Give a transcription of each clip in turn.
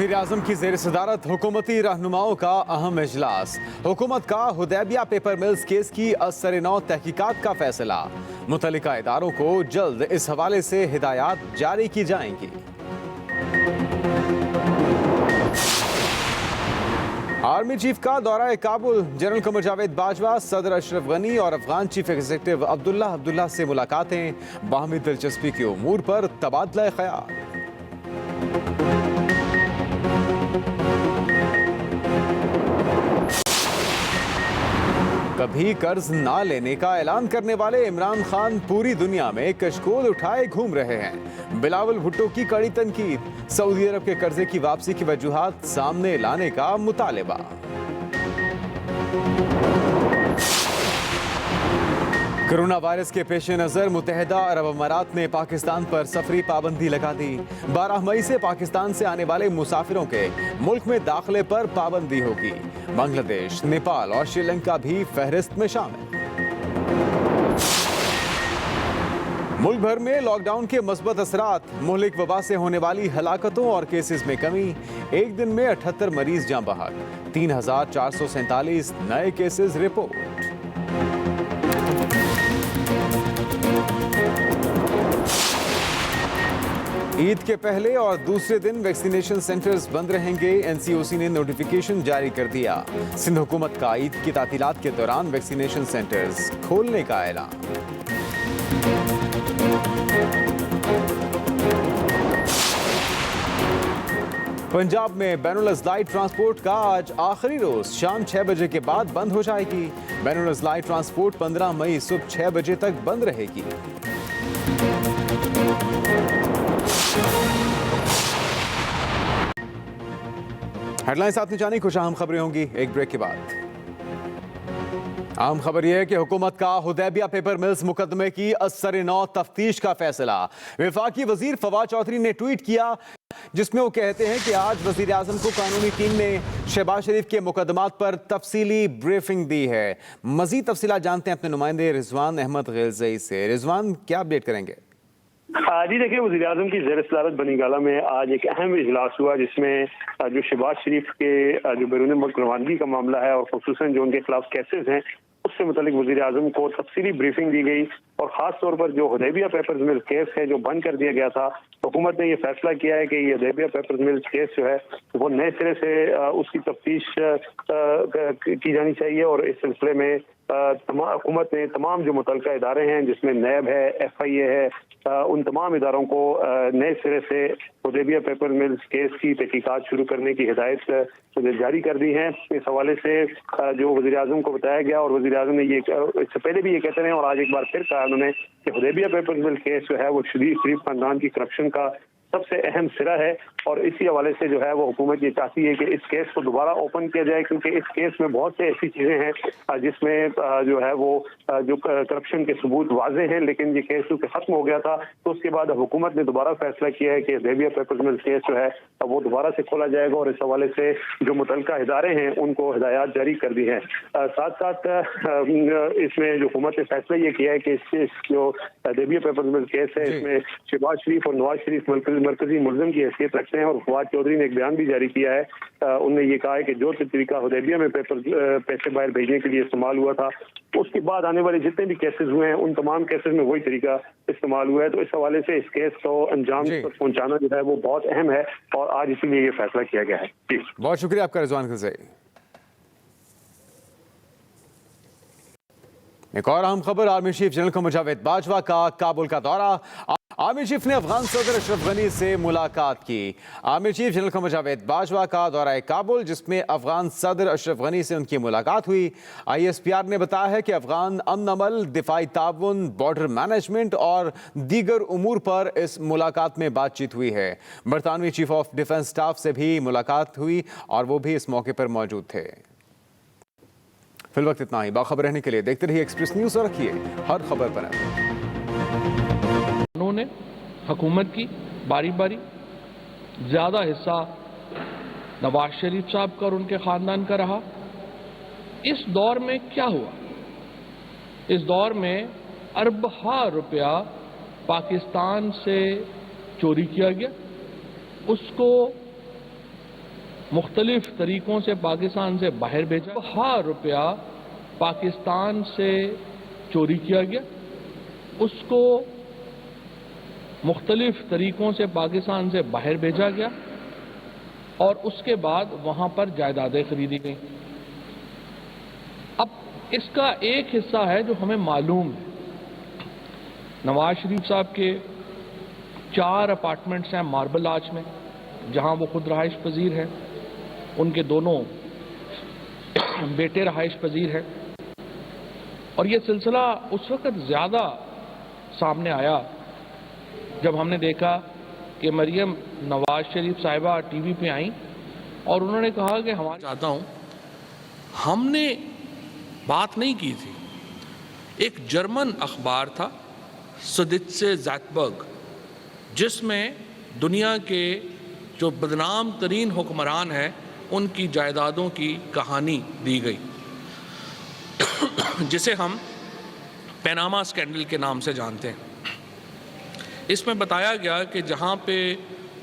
वज़ीर आज़म की ज़ेर सदारत हुकूमती रहनुमाओं का अहम इजलास। हुकूमत का हुदैबिया पेपर मिल्स केस की असर-ए-नौ तहकीकात का फैसला। मुतल्लिका इदारों को जल्द इस हवाले से हिदायत जारी की जाएंगी। आर्मी चीफ का दौरा काबुल। जनरल कमर जावेद बाजवा, सदर अशरफ गनी और अफगान चीफ एग्जीक्यूटिव अब्दुल्ला से मुलाकातें। बाहमी दिलचस्पी के उमूर पर तबादला ख्याल। कभी कर्ज ना लेने का ऐलान करने वाले इमरान खान पूरी दुनिया में कशकोल उठाए घूम रहे हैं। बिलावल भुट्टो की कड़ी तनकीद। सऊदी अरब के कर्जे की वापसी की वजूहात सामने लाने का मुतालिबा। कोरोना वायरस के पेश नज़र मुत्तहिदा अरब अमारात ने पाकिस्तान पर सफरी पाबंदी लगा दी। 12 मई से पाकिस्तान से आने वाले मुसाफिरों के मुल्क में दाखिले पर पाबंदी होगी। बांग्लादेश, नेपाल और श्रीलंका भी फहरिस्त में शामिल। मुल्क भर में लॉकडाउन के मस्बत असरात। मुहलिक वबा से होने वाली हलाकतों और केसेस में कमी। एक दिन में 78 मरीज जाँ बहक। 3447 नए केसेस रिपोर्ट। ईद के पहले और दूसरे दिन वैक्सीनेशन सेंटर्स बंद रहेंगे। एनसीओसी ने नोटिफिकेशन जारी कर दिया। सिंध हुकूमत का ईद की तातीलात के दौरान वैक्सीनेशन सेंटर्स खोलने का ऐलान। पंजाब में बैनुल अज़लाई ट्रांसपोर्ट का आज आखिरी रोज शाम 6 बजे के बाद बंद हो जाएगी। बैनुल अज़लाई ट्रांसपोर्ट 15 मई सुबह 6 बजे तक बंद रहेगी। हेडलाइंस आपने जानी, कुछ अहम खबरें होंगी एक ब्रेक के बाद। अहम खबर यह है कि हुकूमत का हुदैबिया पेपर मिल्स मुकदमे की असर-ए-नौ तफ्तीश का फैसला। वफाकी वजीर फवाद चौधरी ने ट्वीट किया जिसमें वो कहते हैं कि आज वजीर आजम को कानूनी टीम ने शहबाज शरीफ के मुकदमात पर तफसीली ब्रीफिंग दी है। मजीद तफसीलात जानते हैं अपने नुमाइंदे रिजवान अहमद ग़िलज़ई से। रिजवान, क्या अपडेट करेंगे? जी देखिए, वज़ीर आज़म की ज़ेर सदारत बनीगाला में आज एक अहम इजलास हुआ जिसमें जो शहबाज शरीफ के जो बैरून मुल्क रवानगी का मामला है और ख़ुसूसन जो उनके खिलाफ केसेस हैं उससे मुतालिक वज़ीर आज़म को तफसीली ब्रीफिंग दी गई। और ख़ास तौर पर जो हुदैबिया पेपर्स मिल्स केस है जो बंद कर दिया गया था, हुकूमत ने ये फैसला किया है कि ये हुदैबिया पेपर्स मिल्स केस जो है वो नए सिरे से उसकी तफ्तीश की जानी चाहिए। और इस सिलसिले में हुकूमत ने तमाम जो मुतल्लिका इदारे हैं जिसमें नैब है, FIA है, उन तमाम इदारों को नए सिरे से हुदैबिया पेपर मिल्स केस की तहकीकात शुरू करने की हिदायत जारी कर दी है। इस हवाले से जो वज़ीर आज़म को बताया गया और वज़ीर आज़म ने ये इससे पहले भी ये कहते रहे और आज एक बार फिर कहा उन्होंने कि हुदैबिया पेपर मिल्स केस जो है वो शरीफ खानदान की करप्शन का सबसे अहम सिरा है। और इसी हवाले से जो है वो हुकूमत ये चाहती है कि इस केस को दोबारा ओपन किया जाए, क्योंकि इस केस में बहुत से ऐसी चीज़ें हैं जिसमें जो है वो जो करप्शन के सबूत वाजे हैं, लेकिन ये केस चूँकि ख़त्म हो गया था तो उसके बाद हुकूमत ने दोबारा फैसला किया है कि हुदैबिया पेपर मिल्स केस जो है वो दोबारा से खोला जाएगा। और इस हवाले से जो मुतल्लिका इदारे हैं उनको हिदायत जारी कर दी है। साथ साथ इसमें जो हुकूमत ने फैसला ये किया है कि इस जो हुदैबिया पेपर मिल्स केस है इसमें शहबाज शरीफ और नवाज शरीफ मरकजी मुल्ज़िम की हैसियत रखते हैं। और फवाद चौधरी ने एक बयान भी जारी किया है। उन्होंने ये कहा है कि जो तरीका हुदैबिया में पैसे बाहर भेजने के लिए इस्तेमाल हुआ था उसके बाद आने वाले जितने भी केसेस हुए हैं उन तमाम केसेस में वही तरीका इस्तेमाल हुआ है। तो इस हवाले से इस केस को अंजाम तक पहुंचाना जो है वो बहुत अहम है और आज इसीलिए ये फैसला किया गया है। जी, बहुत शुक्रिया आपका रिजवान ग़िलज़ई। एक और अहम खबर, army chief general Qamar Javed Bajwa का काबुल का दौरा। आर्मी चीफ ने अफगान सदर अशरफ गनी से मुलाकात की। Army chief general Qamar Javed Bajwa का दौरा काबुल जिसमें अफगान सदर अशरफ गनी से उनकी मुलाकात हुई। ISPR ने बताया है कि अफगान अमन अमल, दिफाई ताउन, बॉर्डर मैनेजमेंट और दीगर उमूर पर इस मुलाकात में बातचीत हुई है। बरतानवी चीफ ऑफ डिफेंस स्टाफ से भी मुलाकात हुई और वो भी इस मौके पर मौजूद थे। फिल वक्त इतना ही। बाखबर रहने के लिए देखते रहिए एक्सप्रेस न्यूज़ और रखिए हर खबर पर नज़र। उन्होंने हुकूमत की बारी बारी ज़्यादा हिस्सा नवाज शरीफ साहब का और उनके ख़ानदान का रहा। इस दौर में क्या हुआ? इस दौर में अरबहा रुपया पाकिस्तान से चोरी किया गया, उसको मुख्तलिफ तरीक़ों से पाकिस्तान से बाहर भेजा। हर रुपया पाकिस्तान से चोरी किया गया, उसको मुख्तलिफ तरीक़ों से पाकिस्तान से बाहर भेजा गया और उसके बाद वहाँ पर जायदादें खरीदी गई। अब इसका एक हिस्सा है जो हमें मालूम है। नवाज शरीफ साहब के 4 अपार्टमेंट्स हैं मार्बल आर्च में, जहाँ वो खुद रहाइश पजीर हैं, उनके दोनों बेटे रहाइश पजीर हैं। और ये सिलसिला उस वक़्त ज़्यादा सामने आया जब हमने देखा कि मरियम नवाज शरीफ साहिबा टीवी पे आई और उन्होंने कहा कि हमारे चाहता हूँ, हमने बात नहीं की थी। एक जर्मन अखबार था सुदित्से ज़ैटबर्ग, जिसमें दुनिया के जो बदनाम तरीन हुक्मरान हैं उनकी जायदादों की कहानी दी गई, जिसे हम पैनामा स्कैंडल के नाम से जानते हैं। इसमें बताया गया कि जहाँ पे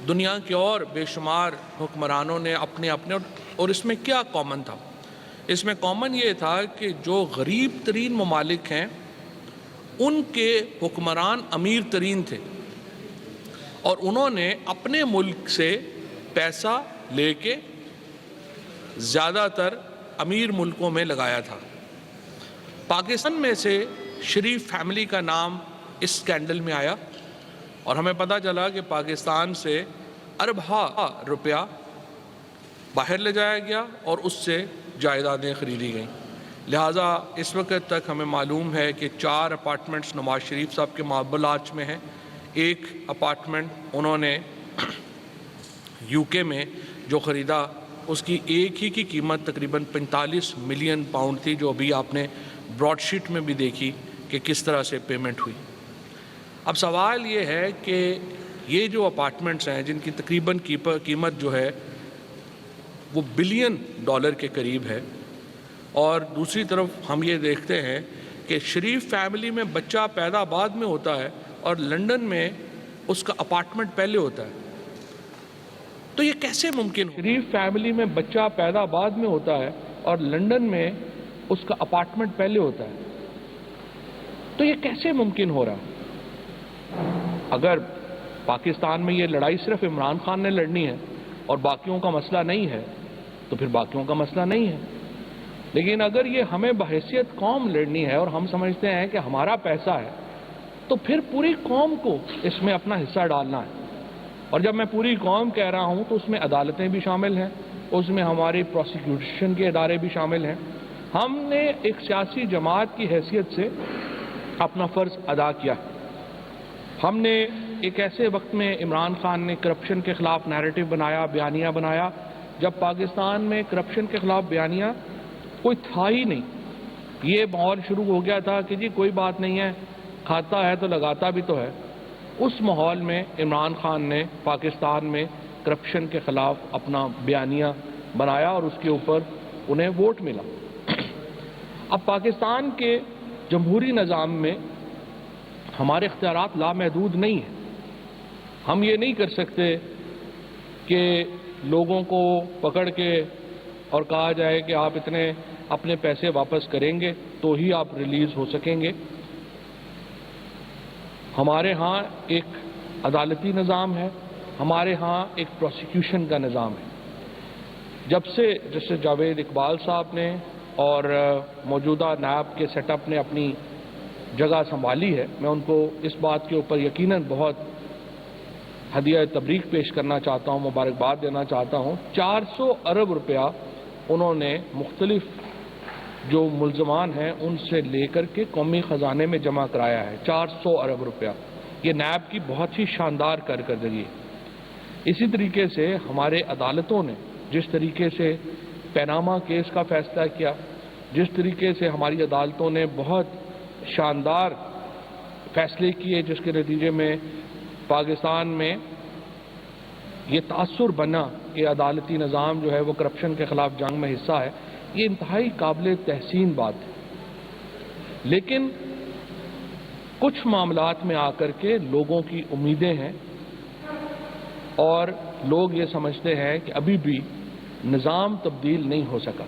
दुनिया के और बेशुमार हुक्मरानों ने अपने अपने, और इसमें क्या कॉमन था? इसमें कॉमन ये था कि जो गरीब तरीन ममालिक हैं उनके हुक्मरान अमीर तरीन थे और उन्होंने अपने मुल्क से पैसा लेके ज़्यादातर अमीर मुल्कों में लगाया था। पाकिस्तान में से शरीफ फैमिली का नाम इस स्कैंडल में आया और हमें पता चला कि पाकिस्तान से अरबा रुपया बाहर ले जाया गया और उससे जायदादें खरीदी गईं। लिहाजा इस वक्त तक हमें मालूम है कि 4 अपार्टमेंट्स नवाज शरीफ साहब के मार्बल आर्च में हैं। एक अपार्टमेंट उन्होंने यूके में जो ख़रीदा उसकी एक ही की कीमत तकरीबन 45 मिलियन पाउंड थी, जो अभी आपने ब्रॉडशीट में भी देखी कि किस तरह से पेमेंट हुई। अब सवाल ये है कि ये जो अपार्टमेंट्स हैं जिनकी तकरीबन कीमत जो है वो बिलियन डॉलर के करीब है, और दूसरी तरफ हम ये देखते हैं कि शरीफ फैमिली में बच्चा पैदा बाद में होता है और लंदन में उसका अपार्टमेंट पहले होता है, तो ये कैसे मुमकिन हो? शरीफ फैमिली में बच्चा पैदा बाद में होता है और लंदन में उसका अपार्टमेंट पहले होता है, तो ये कैसे मुमकिन हो रहा? अगर पाकिस्तान में ये लड़ाई सिर्फ इमरान खान ने लड़नी है और बाकियों का मसला नहीं है तो फिर बाकियों का मसला नहीं है। लेकिन अगर ये हमें बहैसियत कौम लड़नी है और हम समझते हैं कि हमारा पैसा है, तो फिर पूरी कौम को इसमें अपना हिस्सा डालना है। और जब मैं पूरी कौम कह रहा हूँ तो उसमें अदालतें भी शामिल हैं, उसमें हमारी प्रोसिक्यूशन के इदारे भी शामिल हैं। हमने एक सियासी जमात की हैसियत से अपना फ़र्ज़ अदा किया। हमने एक ऐसे वक्त में इमरान खान ने करप्शन के ख़िलाफ़ नैरेटिव बनाया, बयानिया बनाया, जब पाकिस्तान में करप्शन के ख़िलाफ़ बयानिया कोई था ही नहीं। ये माहौल शुरू हो गया था कि जी कोई बात नहीं है, खाता है तो लगाता भी तो है। उस माहौल में इमरान खान ने पाकिस्तान में करप्शन के ख़िलाफ़ अपना बयानिया बनाया और उसके ऊपर उन्हें वोट मिला। अब पाकिस्तान के जमहूरी निज़ाम में हमारे इख्तियारात लामहदूद नहीं हैं। हम ये नहीं कर सकते कि लोगों को पकड़ के और कहा जाए कि आप इतने अपने पैसे वापस करेंगे तो ही आप रिलीज़ हो सकेंगे। हमारे यहाँ एक अदालती निज़ाम है, हमारे यहाँ एक प्रोसिक्यूशन का निज़ाम है। जब से जस्टिस जावेद इकबाल साहब ने और मौजूदा नायब के सेटअप ने अपनी जगह संभाली है, मैं उनको इस बात के ऊपर यकीनन बहुत हदिया तबरीक पेश करना चाहता हूँ, मुबारकबाद देना चाहता हूँ। 400 अरब रुपया उन्होंने मुख्तलिफ जो मुल्ज़मान हैं उनसे लेकर के कौमी ख़जाने में जमा कराया है। 400 अरब रुपया, ये नैब की बहुत ही शानदार कारकर्दगी है। इसी तरीके से हमारे अदालतों ने जिस तरीके से पैनामा केस का फ़ैसला किया, जिस तरीके से हमारी अदालतों ने बहुत शानदार फ़ैसले किए, जिसके नतीजे में पाकिस्तान में ये तासुर बना कि अदालती निज़ाम जो है वो करप्शन के ख़िलाफ़ जंग में हिस्सा है, ये इंतहाई काबिल तहसीन बात है। लेकिन कुछ मामलात में आकर के लोगों की उम्मीदें हैं और लोग ये समझते हैं कि अभी भी نظام تبدیل نہیں ہو سکا.